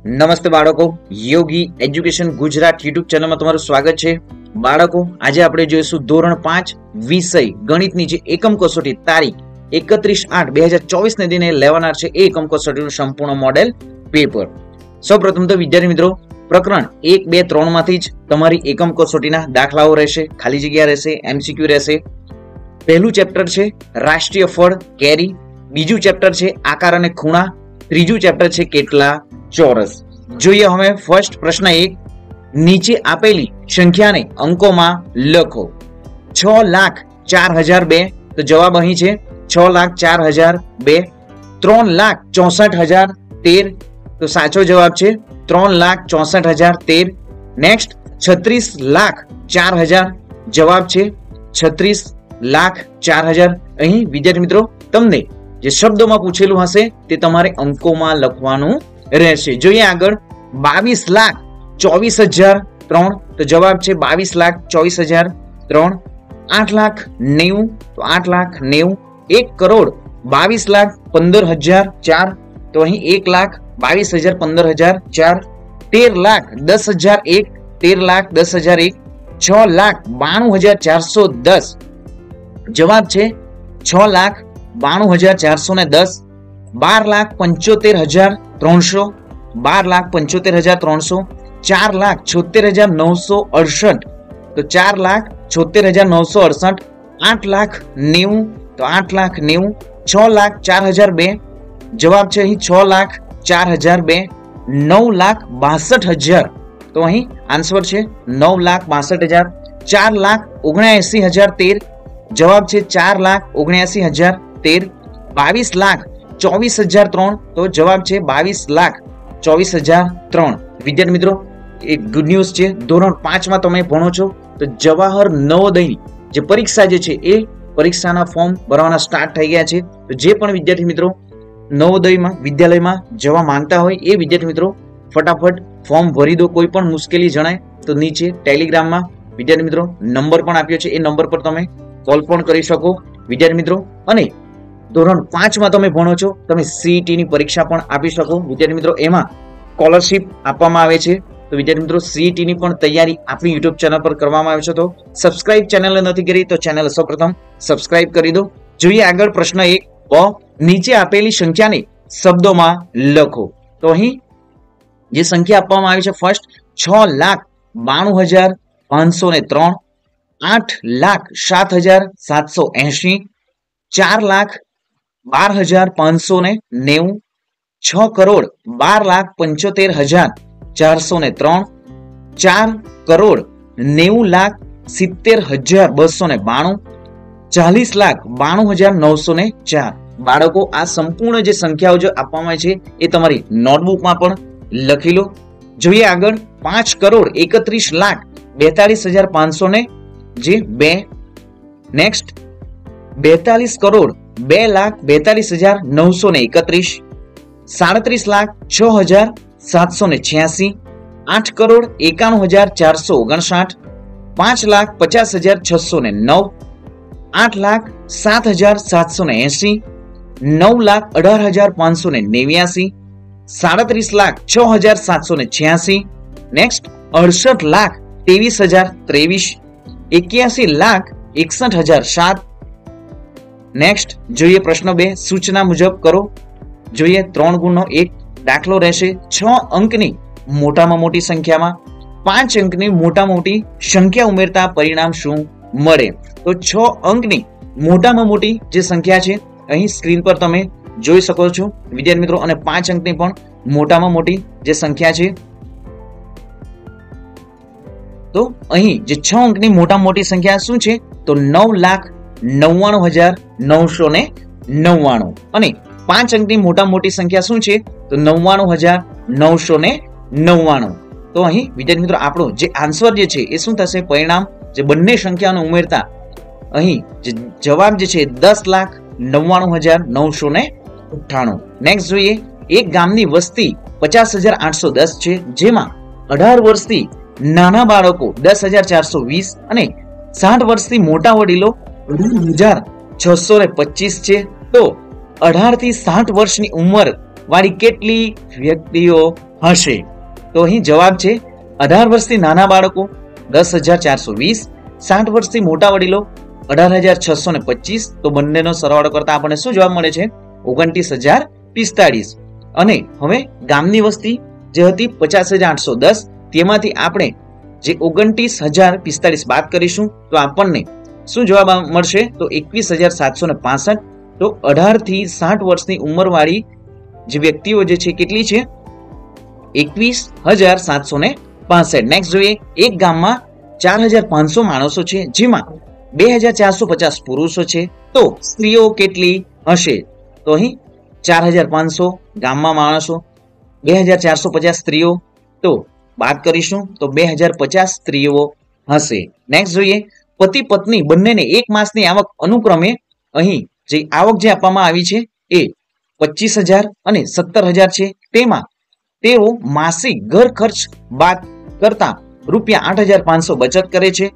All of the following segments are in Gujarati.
નમસ્તે બાળકો, યોગી એજ્યુકેશન ગુજરાત યુટ્યુબ ચેનલમાં તમારું સ્વાગત છે. બાળકો, આજે આપણે જોઈશું ધોરણ 5 વિષય ગણિતની જે એકમ કસોટી તારીખ 31/8/2024 ને દિને લેવાનાર છે એ એકમ કસોટીનું સંપૂર્ણ મોડેલ પેપર. સૌપ્રથમ તો વિદ્યાર્થી મિત્રો, પ્રકરણ 1, 2, 3 માંથી જ તમારી એકમ કસોટીના દાખલાઓ રહેશે, ખાલી જગ્યા રહેશે, એમસીક્યુ રહેશે. પહેલું ચેપ્ટર છે રાષ્ટ્રીય ફળ કેરી, બીજું ચેપ્ટર છે આકાર અને ખૂણા, ત્રીજું ચેપ્ટર છે કેટલા ચોરસ. જોઈએ હવે ફર્સ્ટ પ્રશ્ન 1, નીચે આપેલી સંખ્યાને અંકોમાં લખો. 6,04,002, તો જવાબ અહીં છે 6,04,002. 3,64,013, તો સાચો જવાબ છે 3,64,013. નેક્સ્ટ 36,04,000, જવાબ છે 36,04,000. અહીં વિદ્યાર્થી મિત્રો તમને જે શબ્દોમાં પૂછેલું હશે તે તમારે અંકોમાં લખવાનું રહેશે. જોઈએ આગળ 22,24,003, તો જવાબ છે 22,24,003. 8,90,000, તો 8,90,000. 1,22,15,004, તો અહીં 1,22,15,004. 13,10,001, 13,10,001. 6,92,410, જવાબ છે 6,92,410. 12,75,300, 12,75,300. 4,76,968, તો 4,76,968. 8,90,000, તો 8,90,000. 6,04,002, જવાબ છે અહીં 6,04,002. 9,62,000, તો અહીં આન્સર છે 9,62,000. 4,79,013, જવાબ છે 4,79,013. 22,24,003, તો જવાબ છે 22,24,003. વિદ્યાર્થી મિત્રો, એક ગુડ ન્યૂઝ છે, ધોરણ 5 માં તમે ભણો છો તો જવાહર નવોદયની જે પરીક્ષા જે છે એ પરીક્ષાના ફોર્મ ભરવાના સ્ટાર્ટ થઈ ગયા છે. તો જે પણ વિદ્યાર્થી મિત્રો નવોદયમાં વિદ્યાલયમાં જવા માંગતા હોય એ વિદ્યાર્થી મિત્રો ફટાફટ ફોર્મ ભરી દો. કોઈ પણ મુશ્કેલી જણાય તો નીચે ટેલિગ્રામમાં વિદ્યાર્થી મિત્રો નંબર પણ આપ્યો છે, એ નંબર પર તમે કોલ પણ કરી શકો વિદ્યાર્થી મિત્રો. અને ધોરણ 5 માં તમે ભણો છો, તમે સીઈટી ની પરીક્ષા પણ આપી શકો વિદ્યાર્થી મિત્રો. એમાં સ્કોલરશિપ આપવામાં આવે છે. તો વિદ્યાર્થી મિત્રો સીઈટી ની પણ તૈયારી આપણી યુટ્યુબ ચેનલ પર કરવામાં આવે છે. તો સબસ્ક્રાઇબ ચેનલ નથી કરી તો ચેનલ સૌપ્રથમ સબસ્ક્રાઇબ કરી દો. જોઈએ આગળ પ્રશ્ન 1, નીચે આપેલી સંખ્યાને શબ્દોમાં લખો. તો અહીં જે સંખ્યા આપવામાં આવી છે ફર્સ્ટ 6,92,503, 8,07,780, 4,12,590, 6,12,75,403, 4,90,70,292, 40,92,904. બાળકો, આ સંપૂર્ણ જે સંખ્યાઓ જે આપવામાં છે એ તમારી નોટબુકમાં પણ લખી લો. જોઈએ આગળ 5,31,42,502. નેક્સ્ટ 42,02,42,931, 37,06,786, 8,91,459, 5,50,609, 8,07,780, 9,18,589, 37,06,786. નેક્સ્ટ 68,23,023, 81,61,007. નેક્સ્ટ જોઈએ પ્રશ્ન 2, સૂચના મુજબ કરો. જોઈએ 3 ગુણનો એક દાખલો રહેશે. 6 અંકની મોટામાં મોટી સંખ્યામાં 5 અંકની મોટામાં મોટી સંખ્યા ઉમેરતા પરિણામ શું મળે? તો 6 અંકની મોટામાં મોટી જે સંખ્યા છે અહીં સ્ક્રીન પર તમે જોઈ શકો છો વિદ્યાર્થી મિત્રો. અને 5 અંકની પણ મોટામાં મોટી જે સંખ્યા છે, તો અહીં જે 6 અંકની મોટામાં મોટી સંખ્યા શું છે? તો 9,99,999. અને 5 અંકની મોટામાં મોટી સંખ્યા શું છે? તો 99,999. તો અહીં વિદ્યાર્થી મિત્રો આપણો જે આન્સર જે છે એ શું થશે? પરિણામ જે બંને સંખ્યાઓને ઉમેરતા અહીં જે જવાબ જે છે 10,99,998. નેક્સ્ટ જોઈએ, એક ગામની વસ્તી 50,810 છે, જેમાં 18 વર્ષથી નાના બાળકો 10,420 અને 60 વર્ષથી મોટા વડીલો 18,625 છે. તો 18 થી 60 વર્ષની ઉંમર વાળી કેટલી વ્યક્તિઓ હશે? તો અહીં જવાબ છે 18 વર્ષથી નાના બાળકો 10,420, 60 વર્ષથી મોટા વડીલો 18,625. તો બંનેનો સરવાળો કરતા આપણને શું જવાબ મળે છે? 29,045. અને હવે ગામની વસ્તી જે હતી 50,810, તેમાંથી આપણે જે 29,045 બાદ કરીશું તો આપણને શું જવાબ મળશે? તો 21,765. તો 18 થી 60 વર્ષની ઉંમરવાળી જે વ્યક્તિઓ જે છે કેટલી છે? 21,765. નેક્સ્ટ જોઈએ, એક ગામમાં 4,500 માણસો છે, જેમાં 2,450 પુરુષો છે, તો સ્ત્રીઓ કેટલી હશે? તો અહીં 4,500 ગામમાં માણસો, 2,450 સ્ત્રીઓ, તો બાદ કરીશું તો 2,050 સ્ત્રીઓ હશે. નેક્સ્ટ જોઈએ, પતિ પત્ની બંનેને એક માસની આવક અનુક્રમે અહીં જે આવક જે આપવામાં આવી છે એ 25,000 અને 17,000 છે. તેમાં તેઓ માસિક ઘર ખર્ચ બાદ કરતા ₹8,500 બચત કરે છે.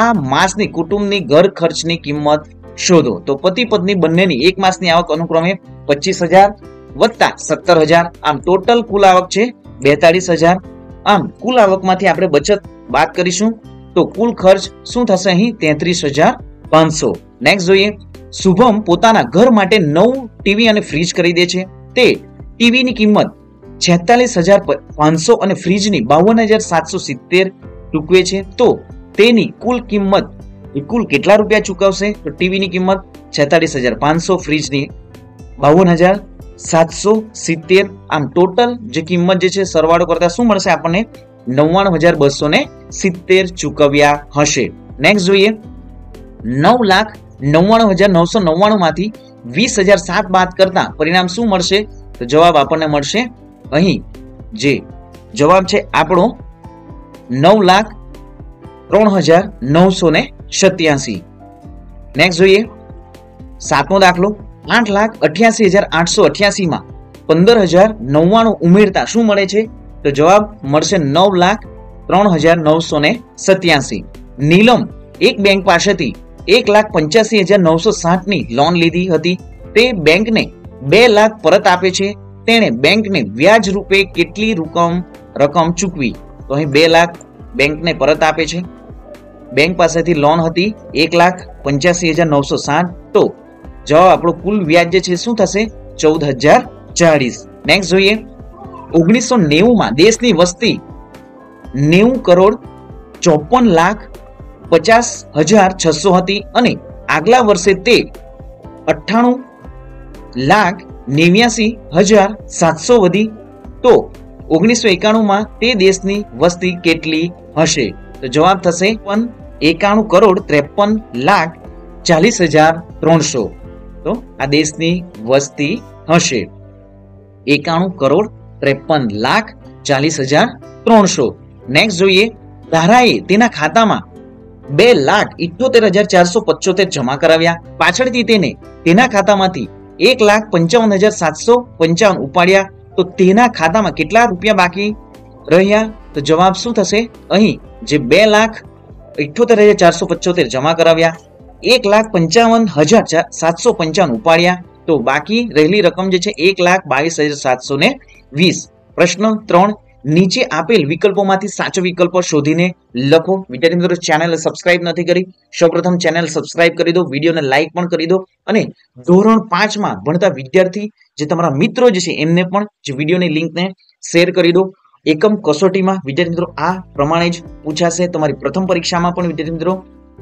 આ માસની કુટુંબની ઘર ખર્ચની કિંમત શોધો. તો પતિ પત્ની બંનેની એક માસની આવક અનુક્રમે 25,000 વત્તા 17,000, આમ ટોટલ કુલ આવક છે 42,000. આમ કુલ આવકમાંથી આપણે બચત બાદ કરીશું તો કુલ ખર્ચ શું થશે? અહીં 33,500. નેક્સ્ટ જોઈએ, શુભમ પોતાના ઘર માટે નવું ટીવી અને ફ્રીજ ખરીદે છે. તે ટીવીની કિંમત 46,500 અને ફ્રીજની 52,770 ચૂકવે છે. તો તેની કુલ કિંમત કુલ કેટલા રૂપિયા ચૂકવશે? તો ટીવીની કિંમત 46,500, ફ્રીજની 52,770. આમ ટોટલ જે કિંમત જે છે સરવાળો કરતા શું મળશે આપણને? 99,270 ચૂકવ્યા હશે. નેક્સ્ટ જોઈએ, 9,99,999 માંથી 20,007 બાદ કરતા પરિણામ શું મળશે? તો જવાબ આપણને મળશે અહીં જે જવાબ છે આપણો 9,03,987. નેક્સ્ટ જોઈએ, 7મો દાખલો, 8,88,888 માં 15,099 ઉમેરતા શું મળે છે? તો જવાબ મળશે 9,03,987. નીલમ એક બેંક પાસેથી 1,85,960 ની લોન લીધી હતી. તે બેંકને 2 લાખ પરત આપે છે. તેણે બેંકને વ્યાજ રૂપે કેટલી રકમ ચૂકવી? તો અહીં 2 લાખ બેંકને પરત આપે છે. બેંક પાસેથી લોન હતી 1,85,960. તો જવાબ આપણો કુલ વ્યાજ જે છે શું થશે? 14,040. નેક્સ્ટ જોઈએ, 1990 માં દેશની વસ્તી 90,54,50,600 હતી અને આગલા વર્ષે તે 98,89,700 વધી. તો 1991 માં તે દેશની વસ્તી કેટલી હશે? તો જવાબ થશે 91,53,40,300. તો આ દેશની વસ્તી હશે 91,53,40,300. નેક્સ્ટ જોઈએ, ધારાએ તેના ખાતામાં 2,78,475 જમા કરાવ્યા. પાછળથી તેને તેના ખાતામાંથી 1,55,755 ઉપાડ્યા. તો તેના ખાતામાં કેટલા રૂપિયા બાકી રહ્યા? તો જવાબ શું થશે? અહીં જે 2,78,475 જમા કરાવ્યા, 1,55,755 ઉપાડ્યા, તો બાકી રહેલી રકમ જે છે 1,22,720. પ્રશ્ન 3, નીચે આપેલ વિકલ્પોમાંથી સાચો વિકલ્પ શોધીને લખો. વિદ્યાર્થી મિત્રો, ચેનલ સબસ્ક્રાઇબ નથી કરી, સૌપ્રથમ ચેનલ સબસ્ક્રાઇબ કરી દો, વિડીયોને લાઈક પણ કરી દો અને ધોરણ 5 માં ભણતા વિદ્યાર્થી જે તમારા મિત્રો જે છે એમને પણ જે વિડીયોની લિંકને શેર કરી દો. એકમ કસોટીમાં વિદ્યાર્થી મિત્રો આ પ્રમાણે જ પૂછાશે. તમારી પ્રથમ પરીક્ષામાં પણ વિદ્યાર્થી મિત્રો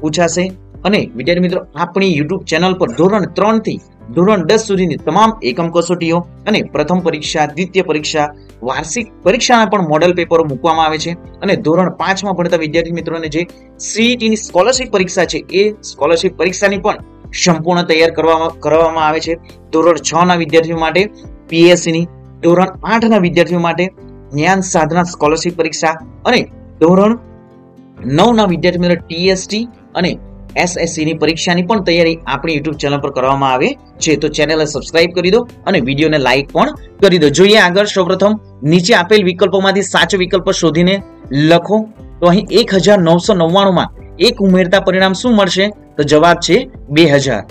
પૂછાશે. અને વિદ્યાર્થી મિત્રો, આપણી YouTube ચેનલ પર ધોરણ 3 થી ધોરણ 10 સુધીની તમામ એકમ કસોટીઓ અને પ્રથમ પરીક્ષા, દ્વિતીય પરીક્ષા, વાર્ષિક પરીક્ષાના પણ મોડેલ પેપરો મૂકવામાં આવે છે. અને ધોરણ 5 માં ભણતા વિદ્યાર્થી મિત્રોને જે સીઈટીની સ્કોલરશિપ પરીક્ષા છે એ સ્કોલરશિપ પરીક્ષાની પણ સંપૂર્ણ તૈયાર કરવામાં આવે છે. ધોરણ 6 ના વિદ્યાર્થીઓ માટે પીએસસીની, ધોરણ 8 ના વિદ્યાર્થીઓ માટે જ્ઞાન સાધના સ્કોલરશિપ પરીક્ષા અને ધોરણ 9 ના વિદ્યાર્થીઓ માટે ટીએસટી અને એસએસસી ની પરીક્ષાની પણ તૈયારી આપણી YouTube ચેનલ પર કરવામાં આવે છે. તો ચેનલને સબસ્ક્રાઇબ કરી દો અને વિડીયોને લાઈક પણ કરી દો. જોઈએ આગળ. સૌપ્રથમ નીચે આપેલ વિકલ્પોમાંથી સાચો વિકલ્પ શોધીને લખો. તો અહીં 1,999 માં 1 ઉમેરતા પરિણામ શું મળશે? તો જવાબ છે 2,000.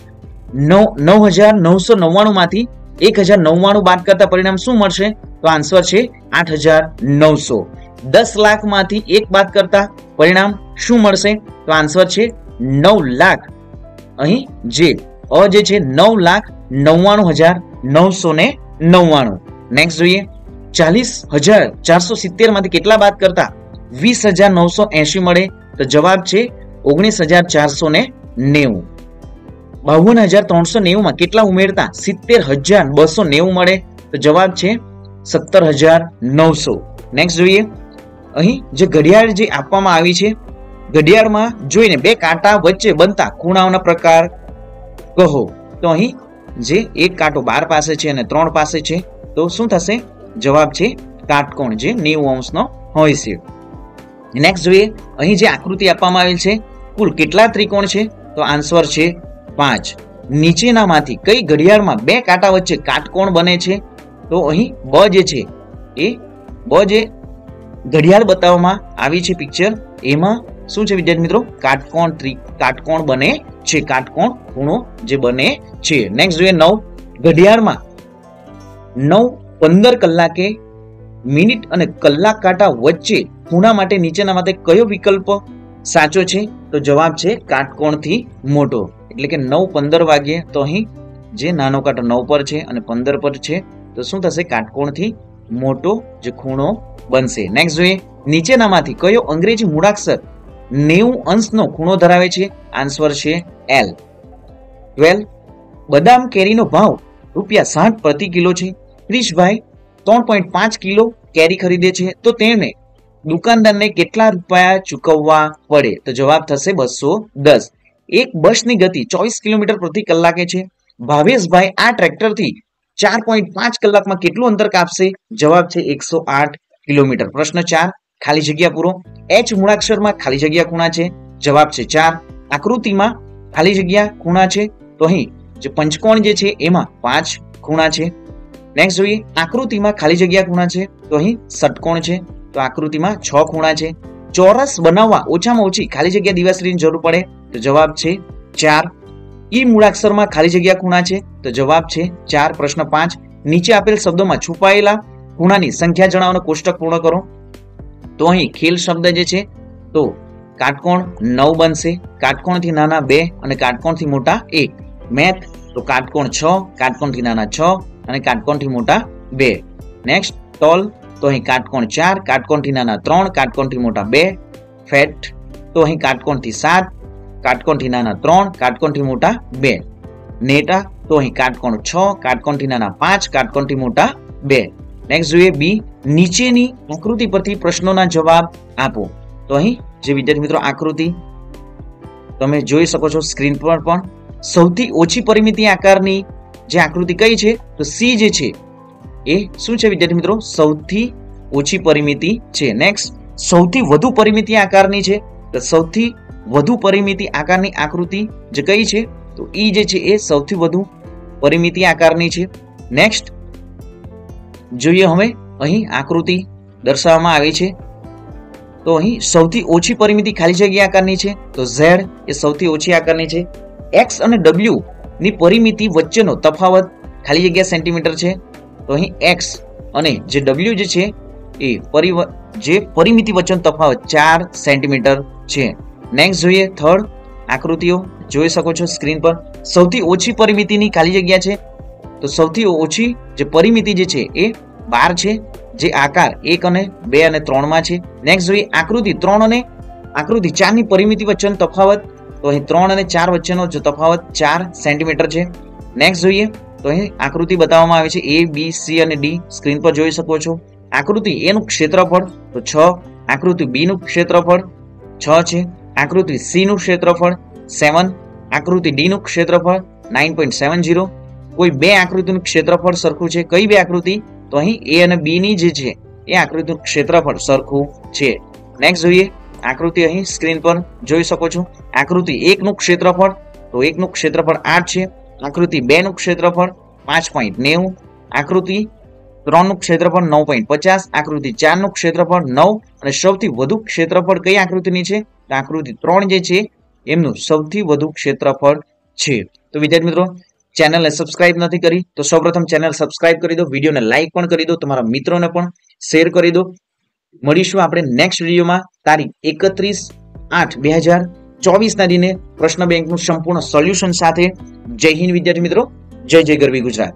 9,999 માંથી 1099 બાદ કરતા પરિણામ શું મળશે? તો આન્સર છે 8900. 10 લાખમાંથી 1 બાદ કરતા પરિણામ શું મળશે? તો આન્સર છે 9 લાખ. અહીં જે છે 9,99,999. નેક્સ્ટ જોઈએ 40,470 માંથી કેટલા બાદ કરતા 20,980 મળે? તો જવાબ છે 19,490. 52,390 માં કેટલા ઉમેરતા 70,290 મળે? તો જવાબ છે 17,900. નેક્સ્ટ જોઈએ અહીં જે ઘડિયાળ જે આપવામાં આવી છે, ઘડિયાળમાં જોઈને બે કાંટા વચ્ચે બનતા ખૂણાઓના પ્રકાર કહો. તો અહીં જે એક કાંટો 12 પાસે છે અને 3 પાસે છે, તો શું થશે? જવાબ છે કાટકોણ, જે 90 અંશનો હોય છે. નેક્સ્ટ જોઈએ અહીં જે આકૃતિ આપવામાં આવેલ છે, કુલ કેટલા ત્રિકોણ છે? તો આન્સર છે 5. નીચેનામાંથી કઈ ઘડિયાળમાં બે કાંટા વચ્ચે કાટકોણ બને છે? તો અહીં બ જે છે એ જે ઘડિયાળ બતાવવામાં આવી છે પિક્ચર, એમાં શું છે વિદ્યાર્થી મિત્રો? કાટકોણ બને છે, કાટકોણ ખૂણો જે બને છે. નેક્સ્ટ જોઈએ 9. ઘડિયાળમાં 9:15 કલાકે મિનિટ અને કલાક કાંટા વચ્ચે ખૂણા માટે નીચેનામાંથી કયો વિકલ્પ સાચો છે? તો જવાબ છે કાટકોણથી મોટો. એટલે કે 9:15 વાગ્યે તો અહીં જે નાનો કાંટો 9 પર છે અને 15 પર છે, તો શું થશે? કાટકોણથી મોટો જે ખૂણો બનશે. નેક્સ્ટ જોઈએ નીચેનામાંથી કયો અંગ્રેજી મૂળાક્ષર 90 અંશનો ખૂણો ધરાવે છે? આન્સર છે L. 12. બદામ કેરીનો ભાવ ₹60 પ્રતિ કિલો છે. ક્રિશભાઈ 3.5 કિલો કેરી ખરીદે છે, તો તેમને દુકાનદારને કેટલા રૂપિયા ચૂકવવા પડે? તો જવાબ થશે 210. એક બસની ગતિ 24 કિલોમીટર પ્રતિ કલાકે છે. ભાવેશભાઈ આ ટ્રેક્ટરથી 4.5 કલાકમાં કેટલું અંતર કાપશે? જવાબ છે 108 કિલોમીટર. પ્રશ્ન 4. ખાલી જગ્યા પૂરો. H મૂળાક્ષરમાં ખાલી જગ્યા ખૂણા છે. જવાબ છે 4. આકૃતિમાં ખાલી જગ્યા ખૂણા છે, તો અહીં જે પંચકોણ જે છે એમાં 5 ખૂણા છે. નેક્સ્ટ જોઈએ આકૃતિમાં ખાલી જગ્યા ખૂણા છે, તો અહીં ષટકોણ છે, તો આકૃતિમાં 6 ખૂણા છે. ચોરસ બનાવવા ઓછામાં ઓછી ખાલી જગ્યા દિવાસળીની જરૂર પડે? તો જવાબ છે 4. ઈ મૂળાક્ષરમાં ખાલી જગ્યા ખૂણા છે, તો જવાબ છે 4. પ્રશ્ન 5. નીચે આપેલ શબ્દોમાં છુપાયેલા ખૂણાની સંખ્યા જણાવો, કોષ્ટક પૂર્ણ કરો. તો અહીં ખેલ શબ્દ જે છે, તો કાટકોણ 9 બનશે, કાટકોણથી નાના 2 અને કાટકોણથી મોટા 1. મેથ તો કાટકોણ 6, કાટકોણથી નાના 6 અને કાટકોણથી મોટા 2. નેક્સ્ટ તોલ તો અહીં કાટકોણ 4, કાટકોણથી નાના 3, કાટકોણથી મોટા 2. ફેટ તો અહીં કાટકોણથી 7, કાટકોણથી નાના 3, કાટકોણથી મોટા 2. નેટા તો અહીં કાટકોણ 6, કાટકોણથી નાના 5, કાટકોણથી મોટા 2. નેક્સ્ટ જોઈએ બી. નીચેની આકૃતિ પરથી પ્રશ્નોના જવાબ આપો. તો અહીં જે વિદ્યાર્થી મિત્રો આકૃતિ તમે જોઈ શકો છો સ્ક્રીન પર પણ, સૌથી ઓછી પરિમિતિ આકારની જે આકૃતિ કઈ છે? તો સી જે છે એ શું છે વિદ્યાર્થી મિત્રો? સૌથી ઓછી પરિમિતિ છે. નેક્સ્ટ સૌથી વધુ પરિમિતિ આકારની છે, તો સૌથી વધુ પરિમિતિ આકારની આકૃતિ જે કઈ છે? તો ઈ જે છે એ સૌથી વધુ પરિમિતિ આકારની છે. નેક્સ્ટ જોઈએ હવે અહીં આકૃતિ દર્શાવવામાં આવી છે, તો અહીં સૌથી ઓછી પરિમિતિ ખાલી જગ્યા આકારની છે, તો Z એ સૌથી ઓછી આકારની છે. X અને W ની પરિમિતિ વચ્ચેનો તફાવત ખાલી જગ્યા સેન્ટીમીટર છે, તો અહીં X અને જે W જે છે એ જે પરિમિતિ વચ્ચેનો તફાવત 4 સેન્ટીમીટર છે. નેક્સ્ટ જોઈએ થર્ડ આકૃતિઓ જોઈ શકો છો સ્ક્રીન પર. સૌથી ઓછી પરિમિતિની ખાલી જગ્યા છે, તો સૌથી ઓછી જે પરિમિતિ જે છે એ 12 છે, જે આકાર 1 અને 2 અને 3 માં છે. નેક્સ્ટ જોઈએ આકૃતિ 3 અને આકૃતિ 4 ની પરિમિતિ વચ્ચેનો તફાવત, તો અહીં 3 અને 4 વચ્ચેનો જો તફાવત 4 સેન્ટીમીટર છે. નેક્સ્ટ જોઈએ તો અહીં આકૃતિ બતાવવામાં આવી છે A, B, C અને D સ્ક્રીન પર જોઈ શકો છો. આકૃતિ A નું ક્ષેત્રફળ તો 6, આકૃતિ B નું ક્ષેત્રફળ 6 છે, આકૃતિ C નું ક્ષેત્રફળ 7, આકૃતિ D નું ક્ષેત્રફળ 9.70. કોઈ બે આકૃતિનું ક્ષેત્રફળ સરખું છે, કઈ બે આકૃતિ? તો અહીં A અને B ની જે છે એ આકૃતિનું ક્ષેત્રફળ સરખું છે. નેક્સ્ટ જોઈએ આકૃતિ અહીં સ્ક્રીન પર જોઈ શકો છો. આકૃતિ 1 નું ક્ષેત્રફળ તો 1 નું ક્ષેત્રફળ 8 છે, આકૃતિ 2 નું ક્ષેત્રફળ 5.90, આકૃતિ 3 નું ક્ષેત્રફળ 9.50, આકૃતિ 4 નું ક્ષેત્રફળ 9 અને સૌથી વધુ ક્ષેત્રફળ કઈ આકૃતિની છે? તો આકૃતિ 3 જે છે એમનું સૌથી વધુ ક્ષેત્રફળ છે. તો વિદ્યાર્થી મિત્રો ચેનલને સબસ્ક્રાઇબ નથી કરી તો સૌપ્રથમ ચેનલ સબસ્ક્રાઇબ કરી દો, વિડીયોને લાઇક પણ કરી દો, તમારા મિત્રોને પણ શેર કરી દો. મળીશું આપણે નેક્સ્ટ વિડીયોમાં તારીખ 31/8/2024 દિને પ્રશ્ન બેંકનું સંપૂર્ણ સોલ્યુશન સાથે. જય હિન્દ વિદ્યાર્થી મિત્રો, જય જય ગરવી ગુજરાત.